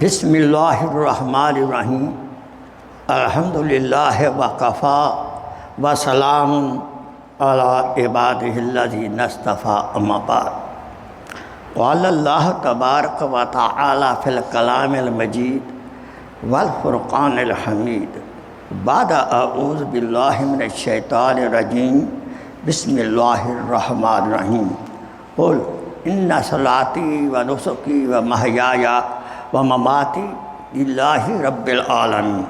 बिस्मिल्लाहिर्रहमानिर्रहीम अल्हम्दुलिल्लाहि व कफ़ा व सलामुन अला इबादिहिल्लज़ीना इस्तफ़ा अम्मा बाद क़ाल अल्लाह तबारक व तआला फ़िल कलामिल मजीद वल फ़ुरक़ानिल हमीद बाद अऊज़ु बिल्लाहि मिनश शैतानिर रजीम बिस्मिल्लाहिर्रहमानिर्रहीम क़ुल इन्ना सलाती व नुसुकी व महयाया व ममाती लिल्लाहि रब्बिल आलमीन।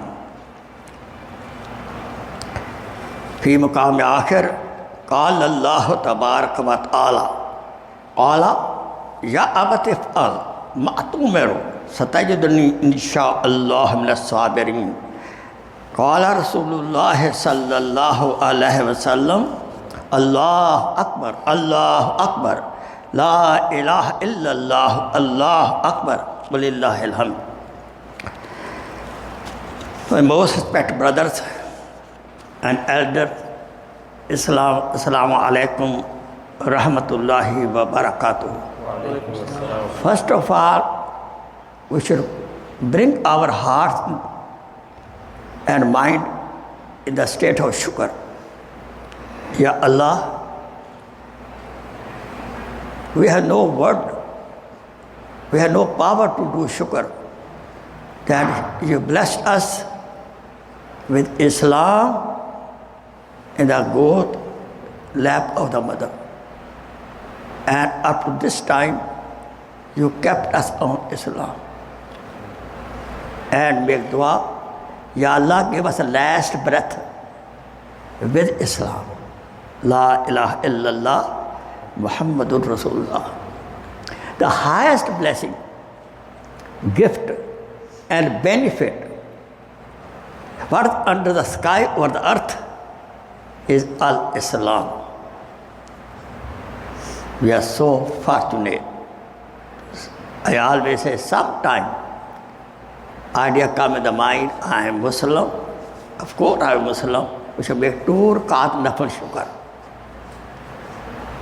फ़ी मक़ाम आखिर क़ाल अल्लाह तबारक व तआला क़ाला या अबति इफ़अल मा तु'मरु सतजिदुनी इंशाअल्लाह मिनस साबिरीन। क़ाला रसूलुल्लाह सल्लल्लाहु अलैहि वसल्लम अल्लाह अकबर ला इलाहा इल्लल्लाह अल्लाह Akbar वलिल्लाहिल हम्द। My most respected brothers and elders, Assalamu alaikum rahmatullahi wa barakatuh. First of all, we should bring our hearts and mind in the state of shukr. Ya Allah, we have no word, we have no power to do shukr, that you blessed us with Islam in the good lap of the mother. And up to this time, you kept us on Islam. And make dua, Ya Allah, give us a last breath with Islam. La ilaha illallah Muhammadur Rasulullah. The highest blessing, gift and benefit what under the sky or the earth is Al-Islam. We are so fortunate. I always say sometime idea come in the mind, I am Muslim. Of course I am Muslim. We should make two rakat nafil shukr.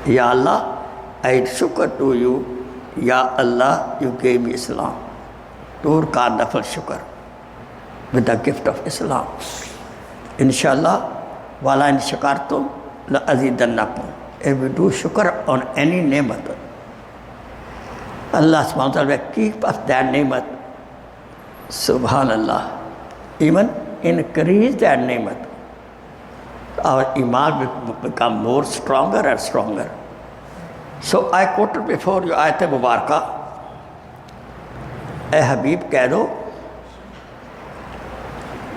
Ya Allah, I shukr to you. Ya Allah, you gave me Islam. Two rakat nafil shukr with the gift of Islam. Inshallah, wala in shakartum la azidannakum. If we do shukr on any ni'mat, Allah subhanahu wa ta'ala will keep us that ni'mat. Subhanallah. Even increase that ni'mat. Our iman will become more stronger and stronger. So I quoted before you ayat mubarakah. Ay Habib keh do,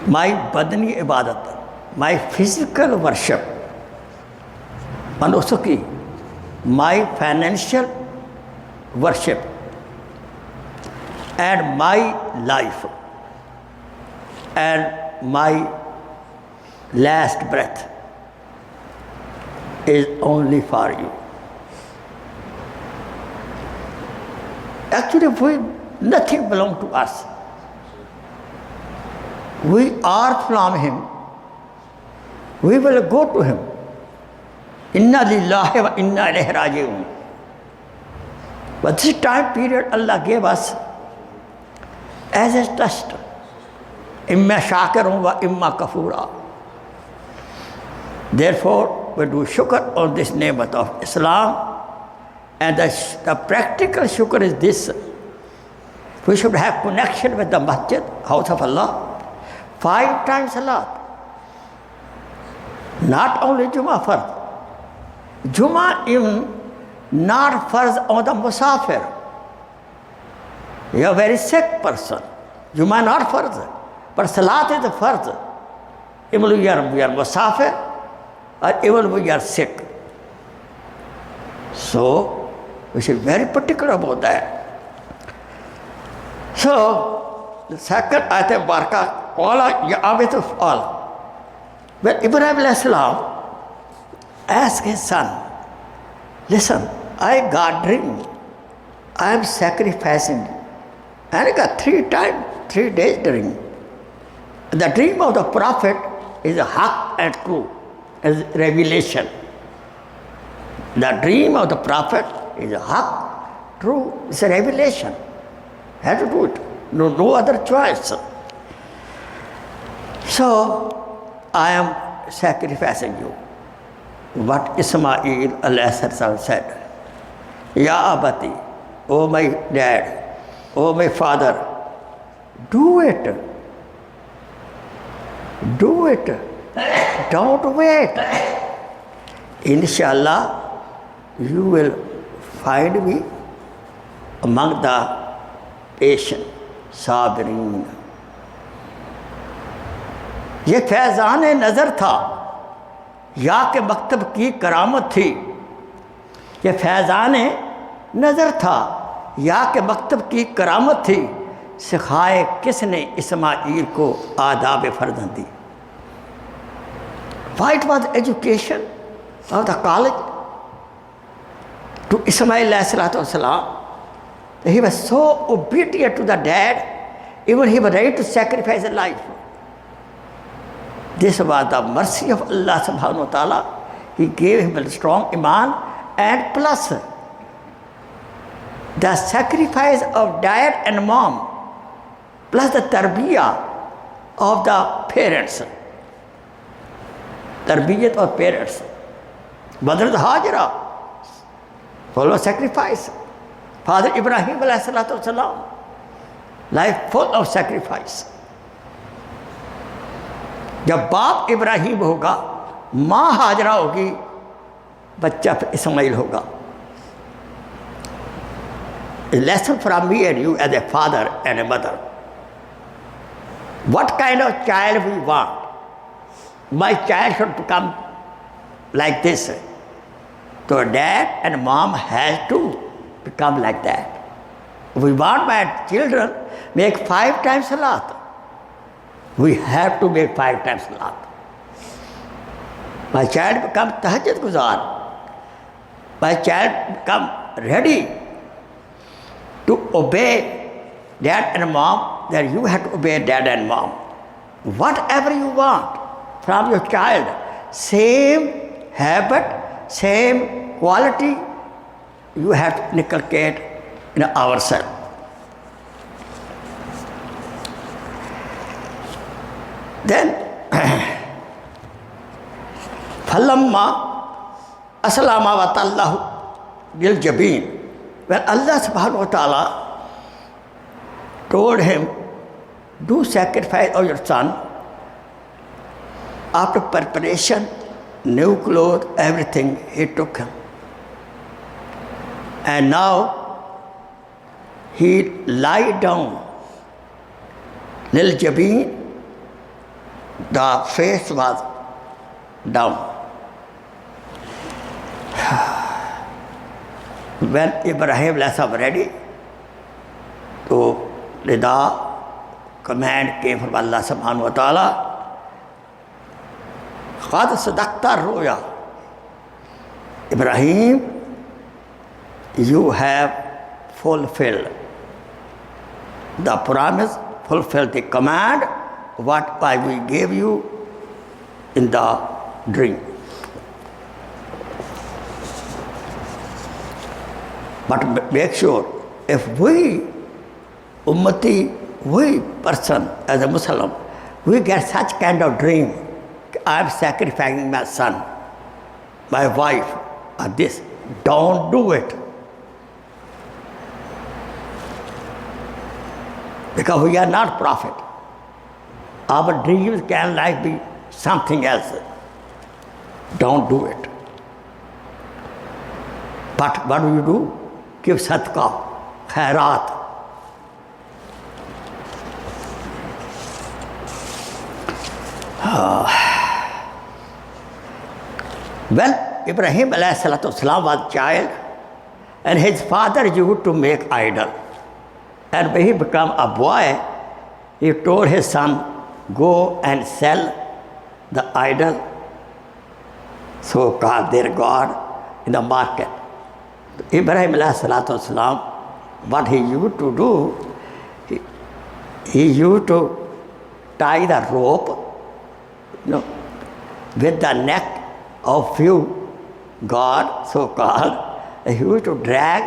my badani ibadat, my physical worship, manusuki, my financial worship, and my life, and my last breath is only for you. Actually, nothing belongs to us. We are from Him. We will go to Him. Inna lillahi wa inna ilayhi raji'un. But this time period Allah gave us as a test. Imma shakirun wa imma kafura. Therefore, we do shukr on this ni'mat of Islam. And the practical shukr is this. We should have connection with the masjid, house of Allah, 5 times salat. Not only Jumah farz. Jumah even not farz on the musafir. You are a very sick person. Jumah not farz. But salat is the farz. Even if you are musafir, or even if you are sick. So, we should be very particular about that. So, the second ayat of Barakah, Qala ya abitu fa'al. When Ibrahim asked his son, listen, I got dream. I am sacrificing. And I got 3 days dream. The dream of the Prophet is a haq and true, is revelation. The dream of the Prophet is a haq, true, it's a revelation. Have to do it. no other choice. So I am sacrificing you. What Ismail alayhi said, Ya Abati, oh my dad, oh my father, do it. Do it. Don't wait. Inshallah, you will find me among the patient, साबिरीन. ये फैज़ान नज़र था या के मकतब की करामत थी. ये फैज़ान नज़र था या के मकतब की करामत थी. सिखाए किसने इस्माइल को आदाब फर्जंदी. Why it was education of the college to Ismail alayhi salam. He was so obedient to the dad, even he was ready to sacrifice his life. This was the mercy of Allah subhanahu wa ta'ala. He gave him a strong iman, and plus the sacrifice of dad and mom, plus the tarbiyah of the parents. Tarbiyat of parents. Mother Hajra, follow sacrifice. Father Ibrahim alayhi salatu wasalam, life full of sacrifice. जब बाप इब्राहिम होगा, माँ हाजरा होगी, बच्चा इस्माइल होगा. A lesson from me and you as a father and a mother. What kind of child we want? My child should become like this. So dad and mom has to become like that. We want my children make 5 times salat. We have to make 5 times salat. My child become tahajjud guzar. My child become ready to obey dad and mom, then you have to obey dad and mom. Whatever you want from your child, same habit, same quality, you have to inculcate in ourselves. Then, falamma aslama wa tallahu lil jabin. When Allah subhanahu wa ta'ala told him, do sacrifice of your son, after preparation, new clothes, everything, he took him. And now he lie down. Lil jabin, the face was down. When Ibrahim was ready to Rida, command came from Allah subhanahu wa ta'ala. Qad sadaqta ruya. Ibrahim, you have fulfilled the promise, fulfilled the command, what we gave you in the dream. But make sure, if we, ummati, we person as a Muslim, we get such kind of dream, I am sacrificing my son, my wife, or this, don't do it. Because we are not prophet. Our dreams can like be something else. Don't do it. But what do you do? Give sadaqah, khairat. When Ibrahim alayhi salatu wasalam was a child, and his father used to make idol, and when he became a boy, he told his son, go and sell the idol, so-called their God, in the market. Ibrahim alayhi salatu wasalam, what he used to do, he used to tie the rope, with the neck of few God, so-called, he used to drag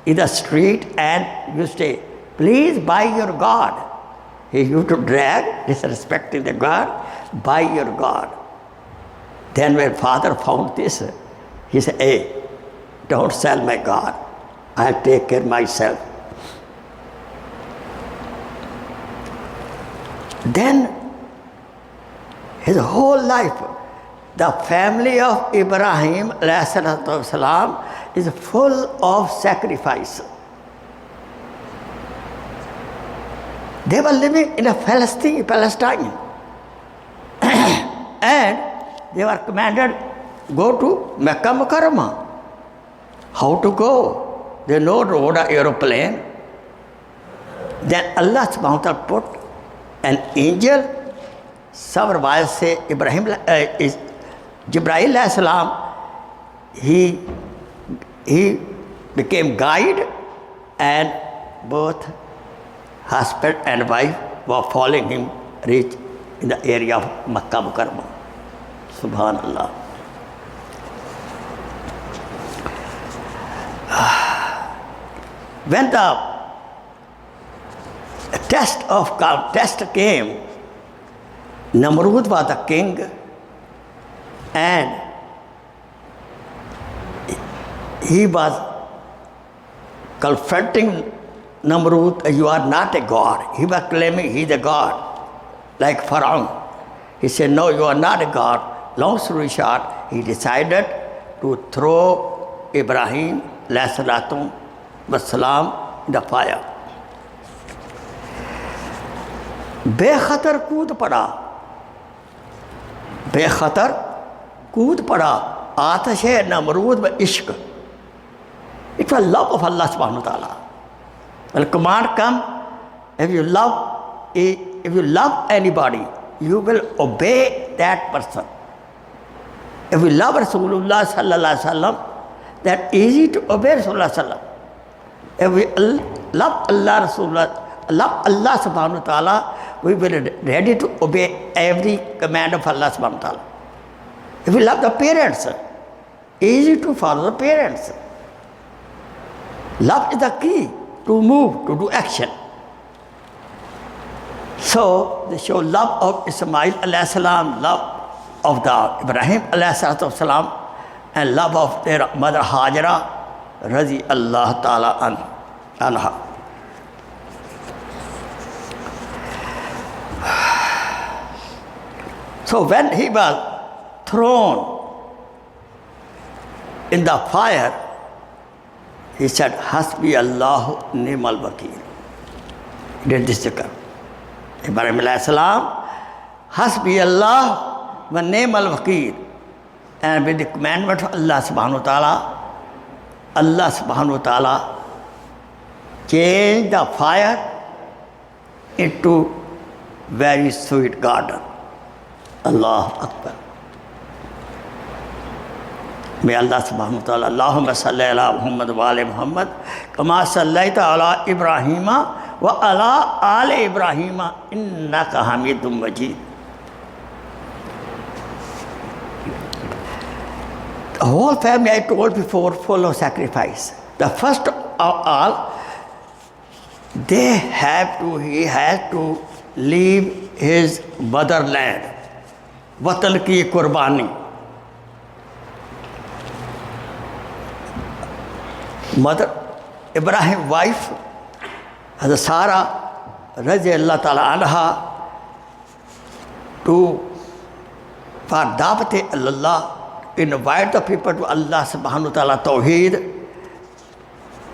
in the street and used to please buy your God. He used to drag, disrespecting the God, buy your God. Then when father found this, he said, hey, don't sell my God. I'll take care myself. Then his whole life, the family of Ibrahim salam, is full of sacrifice. They were living in a Palestine. And they were commanded, go to Mecca Mukarramah. How to go? There no road or aeroplane. Then Allah subhanahu wa ta'ala put an angel, Sabr say Ibrahim is Jibreel salam, he became guide, and both husband and wife were following him, reach in the area of Makkah Mukarramah. Subhanallah. When the test came, Namrud was the king, and he was confronting Namrud, you are not a god. He was claiming he's a god, like Pharaoh. He said, no, you are not a god. Long story short, he decided to throw Ibrahim salam in the fire. बेखतर कूद पड़ा आतिश नमरूद व इश्क. It was love of Allah subhanahu wa ta'ala. When command come, if you love anybody, you will obey that person. If you love Rasulullah sallallahu alaihi wasallam, that easy to obey Rasulullah sallallahu. If we love Allah subhanahu wa ta'ala, we will be ready to obey every command of Allah subhanahu wa ta'ala. If we love the parents, easy to follow the parents. Love is the key to move, to do action. So they show love of Ismail alayhi salam, love of the Ibrahim alayhi salam, and love of their mother Hajara Razi Allah ta'ala anha. So when he was thrown in the fire, he said, Hasbi Allahu ni'mal wakeel. He did this zikr. Ibrahim alayhi salam, Hasbi Allah wa ni'mal wakeel. And with the commandment of Allah subhanahu wa ta'ala changed the fire into very sweet garden. Allah Akbar. May Allah subhanahu wa ta'ala, Allahumma salli ala Muhammad wa ala Muhammad, kama sallaita ala Ibrahima wa ala ali Ibrahima, innaka Hamidum Majeed. The whole family, I told before, full of sacrifice. The first of all, he has to leave his motherland. Watan ki qurbani. Mother, Ibrahim wife, Hazrat Sarah, Radiyallahu ta'ala anha, for Dawat Allah, invite the people to Allah subhanahu wa ta'ala Tawheed.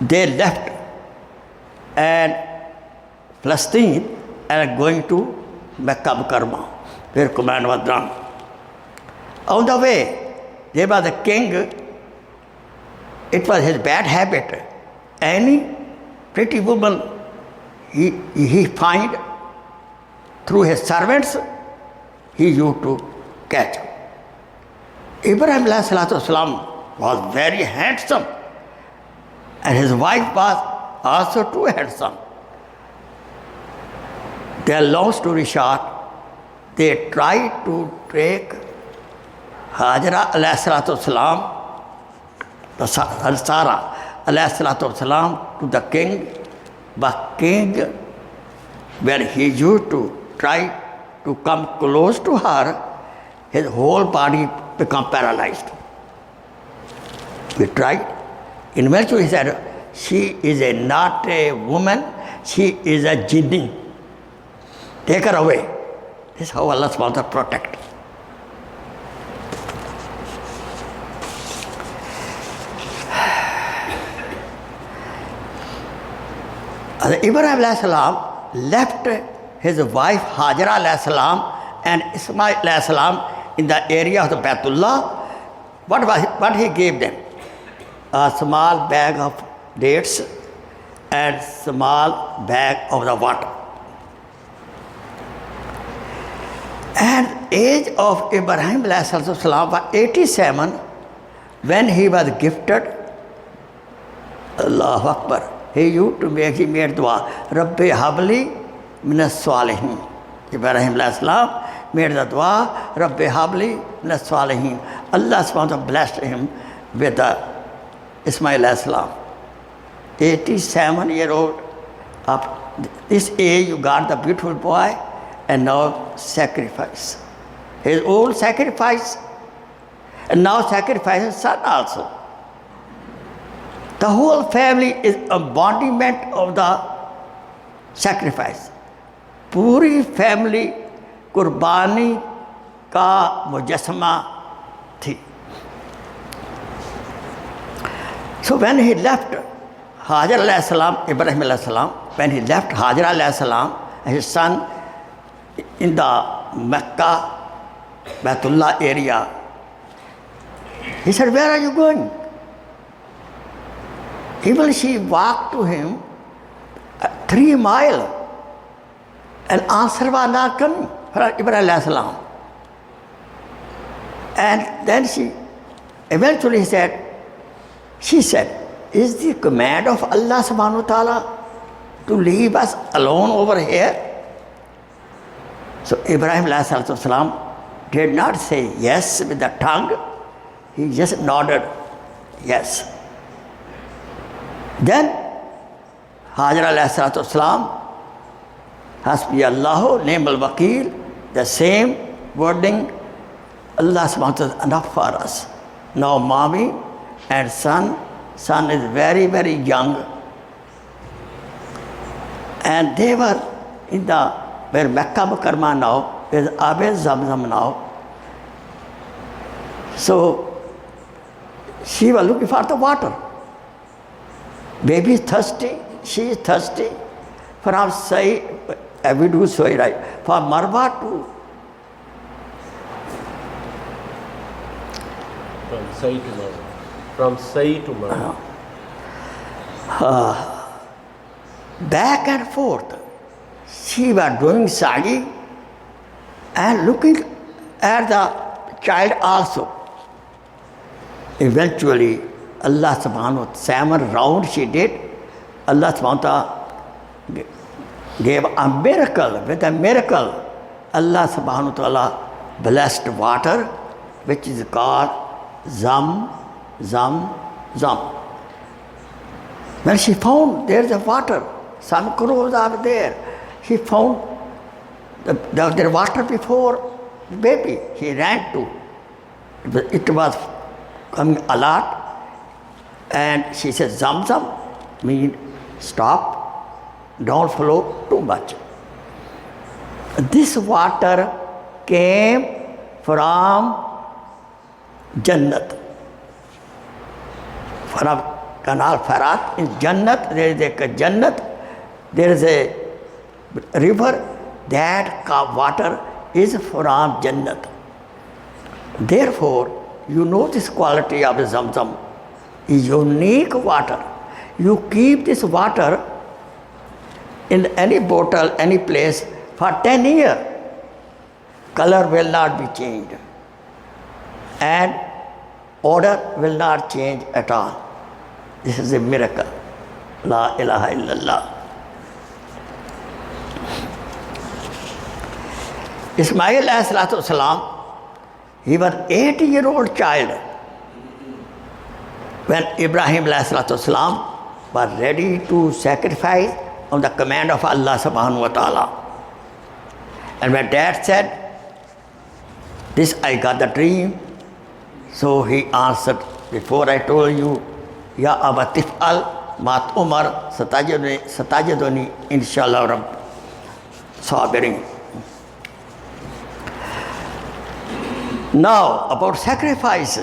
They left and Palestine and going to Mecca Mukarramah, where command was done. On the way, there was a king. It was his bad habit. Any pretty woman he find through his servants, he used to catch. Ibrahim salam was very handsome, and his wife was also too handsome. Their long story short, they tried to take Hajara salam, Sarah salam, to the king But king, when he used to try to come close to her, his whole body become paralyzed. We tried. Eventually he said, she is not a woman, she is a jinni. Take her away. This is how Allah subhanahu wa ta'ala protect. Ibrahim alayhi salam left his wife Hajara alayhi salam and Ismail alayhi salam in the area of the Baitullah. What he gave them? A small bag of dates and small bag of the water. And age of Ibrahim alayhi salam was 87 when he was gifted. Allahu Akbar. He made dua. Rabbi habli minas salihin. Ibrahim alayhi salam made the dua. Rabbi habli minas salihin. Allah subhanahu wa ta'ala blessed him with the Ismail alayhi salam. 87-year-old. Of this age you got the beautiful boy and now sacrifice. His old sacrifice and now sacrifice his son also. The whole family is embodiment of the sacrifice. Puri family qurbani ka mujassama thi. So when he left Hajar alayhi salam, Ibrahim alayhi salam, when he left Hajar alayhi salam, his son in the Mecca, Baitullah area, he said, where are you going? Even she walked to him 3 miles and answer was not coming for Ibrahim alayhi salam. And then she eventually she said, is the command of Allah subhanahu wa ta'ala to leave us alone over here? So Ibrahim alayhi salam did not say yes with the tongue. He just nodded yes. Then Hajar alayhi salam, Hasbi Allahu ni'mal wakil, the same wording, Allah subhanahu wa ta'ala enough for us. Now mommy and son is very, very young. And they were in the, where Mecca Mukarramah now, is Abe Zamzam now. So she was looking for the water. Baby is thirsty, she is thirsty. From Sai, we do so right. For Marwa to. From Sai to Marwa. From Sai to Marwa. Back and forth. She was doing sa'i and looking at the child also. Eventually, Allah subhanahu wa ta'ala, 7 rounds she did. Allah subhanahu wa ta'ala gave a miracle. With a miracle, Allah subhanahu wa ta'ala blessed water, which is called Zam. When she found there is a water, some crows are there. She found the water before the baby. He ran to. It was coming a lot. And she said, Zamzam means stop, don't flow too much. This water came from Jannat. From Canal Farat in Jannat, there is a Jannat, there is a river, that water is from Jannat. Therefore, you know this quality of the Zamzam. Unique water. You keep this water in any bottle, any place for 10 years. Color will not be changed. And odor will not change at all. This is a miracle. La ilaha illallah. Ismail alayhi salam, he was 8-year-old child when Ibrahim alayhi salam was ready to sacrifice on the command of Allah subhanahu wa ta'ala. And when dad said, this I got the dream, so he answered, before I told you, Ya abatif al mat Umar satajaduni inshallah rabb sabirin. Now about sacrifice.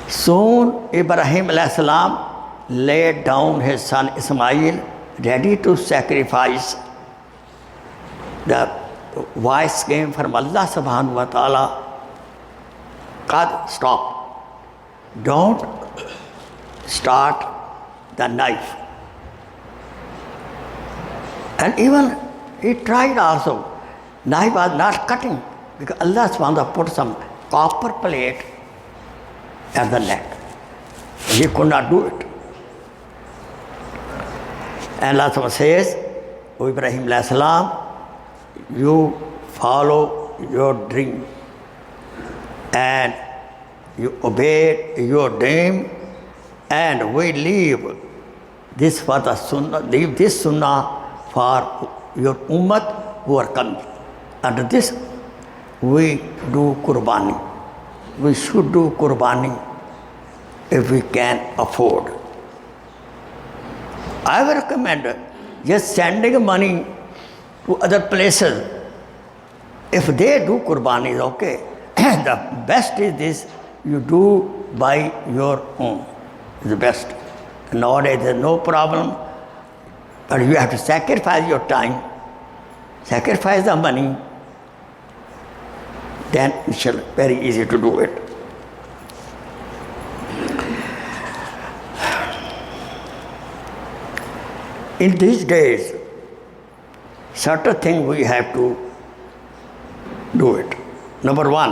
Soon Ibrahim alayhi salam laid down his son Ismail, ready to sacrifice. The voice came from Allah subhanahu wa ta'ala, Qad, stop. Don't start the knife. And even he tried also. Knife was not cutting because Allah subhanahu wa ta'ala put some copper plate at the neck. He could not do it. And Allah subhanahu wa ta'ala says, O Ibrahim alayhi salam, you follow your dream and you obey your dream, and we leave this for the sunnah, leave this sunnah for your ummah who are coming. Under this, we do qurbani. We should do qurbani if we can afford. I would recommend just sending money to other places. If they do qurbani, is okay. The best is this, you do by your own. It's the best. Nowadays there's no problem, but you have to sacrifice your time, sacrifice the money, then it's very easy to do it. In these days, certain things we have to do it. Number one,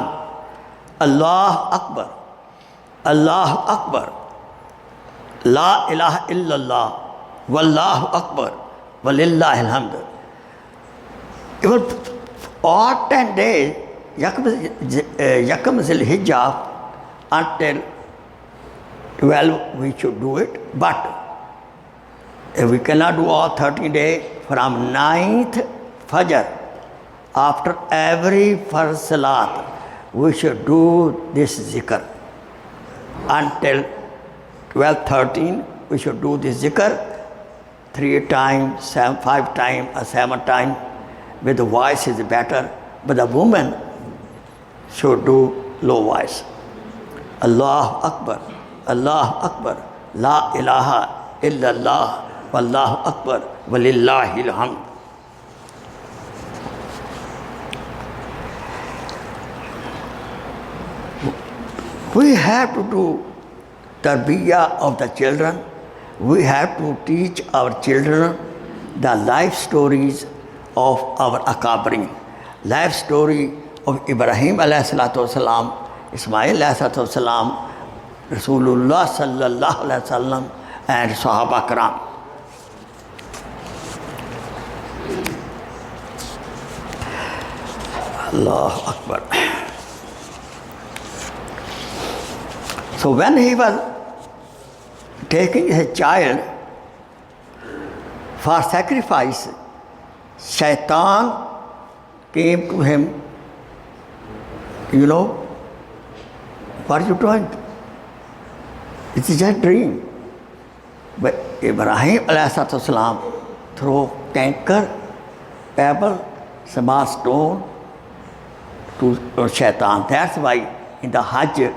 Allah Akbar. Allah Akbar. La ilaha illallah. Wallahu Akbar. Walillahi alhamd. Even all 10 days, Yakam Zil-Hijjah until 12 we should do it. But if we cannot do all 13 days, from 9th Fajr, after every first Salat, we should do this zikr. Until 12-13, we should do this zikr 3 times, 5 times, or 7 times. With the voice is better, but the woman should do low voice. Allah Akbar, Allah Akbar, La ilaha illallah, Wallahu Akbar, Walillahi alhamd. We have to do tarbiyah of the children. We have to teach our children the life stories of our akabirin. Life story of Ibrahim alayhi salatu wasalam, Ismail alayhi salatu wasalam, Rasulullah sallallahu alayhi wasallam, and Sahaba Karam. Allah Akbar. So when he was taking his child for sacrifice, Shaitan came to him, you know, what are you doing? It is just a dream. But Ibrahim alayhi salam threw canker, pebble, small stone to Shaitan. That's why in the Hajj,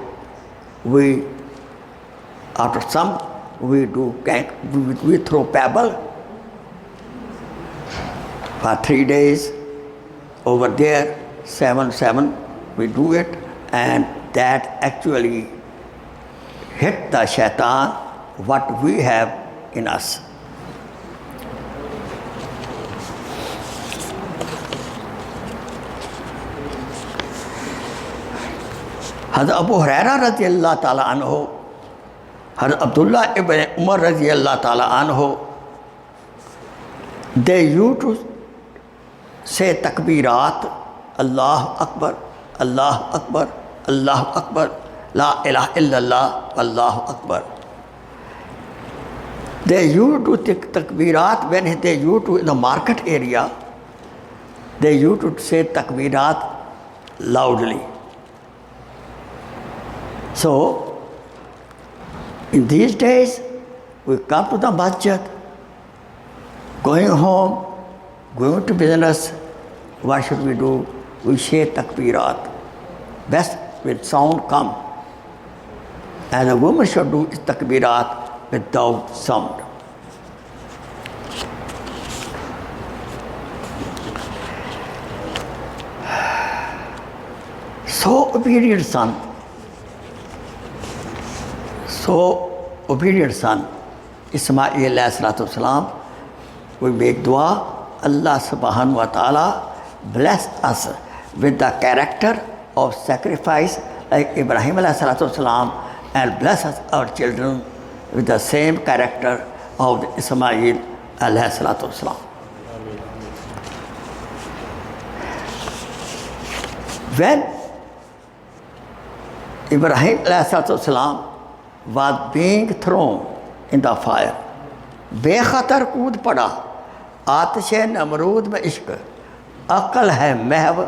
we, after some, we do we throw pebble for 3 days. Over there, 7 we do it, and that actually hit the Shaitan what we have in us. Hazrat Abu Hurairah radiyallahu ta'ala anhu, Hazrat Abdullah ibn Umar radiyallahu ta'ala anhu, they used to say takbirat, Allah Akbar, Allah Akbar, Allah Akbar, La ilaha illallah, Allahu Akbar. They used to take takbirat when they used to in the market area. They used to say takbirat loudly. So, in these days, we come to the masjid, going home, going to business, what should we do? We say takbirat. Best with sound come. And the woman should do is takbirat without sound. So obedient son, Ismail alayhi salatu wasalam, we make dua, Allah subhanahu wa ta'ala bless us with the character of sacrifice like Ibrahim alayhi salatu wasalam, and bless us our children with the same character of Ismail alayhi salatu wasalam. When Ibrahim alayhi salatu wasalam was being thrown in the fire, बेखतर कूद पड़ा, आतिशे नमरूद में इश्क, अक्ल है महव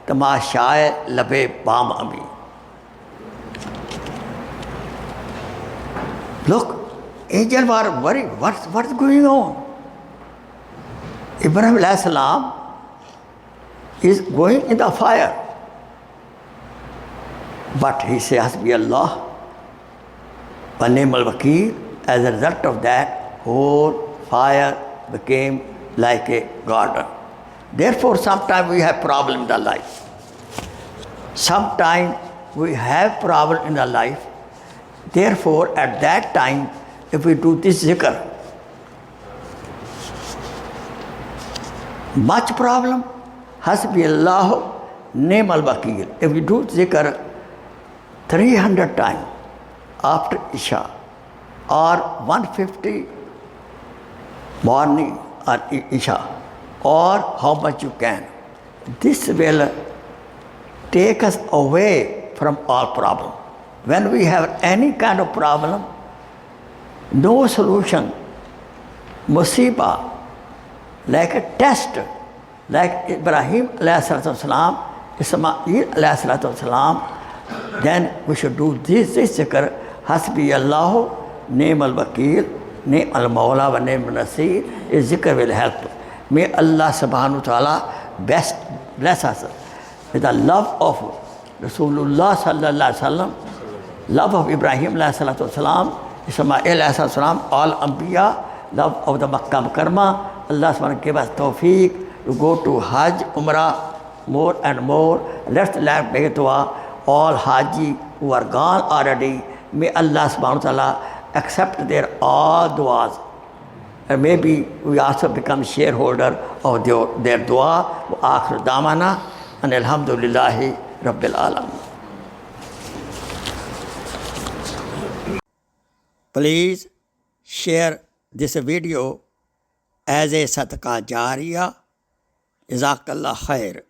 तमाशाए लबे balm अमी. Look, angels were worried. What's going on? Ibrahim alayhi salam is going in the fire. But he says, Hasbi Allah, wa ni'mal wakeel. As a result of that, whole fire became like a garden. Therefore, sometimes we have problem in the life. Sometimes we have problem in the life. Therefore, at that time, if we do this zikr, much problem, Hasbi Allah, ni'mal wakeel. If we do zikr 300 times after Isha, or 150 morning or Isha, or how much you can, this will take us away from all problem. When we have any kind of problem, no solution, musibah, like a test, like Ibrahim alayhi salatu wasalam, Ismail alayhi salatu wasalam, then we should do this zikr, Hasbi Allahu, ni'mal wakeel, ni'mal mawla wa ni'mal nasir. This zikr will help. May Allah subhanahu wa ta'ala bless us with the love of Rasulullah sallallahu alaihi wasallam, love of Ibrahim alayhi salatu wasalam, Ismail alayhi salatu wasalam, all Anbiya, love of the Makkah Mukarramah. Allah subhanahu wa ta'ala give us tawfiq to go to Hajj, Umrah more and more. Let's make dua. All Haji who are gone already, may Allah subhanahu wa ta'ala accept their all du'as. And maybe we also become shareholder of their dua. Wa akhir damana and alhamdulillahi rabbil alamin. Please share this video as a sadaqah jariyah. Jazakallah khair.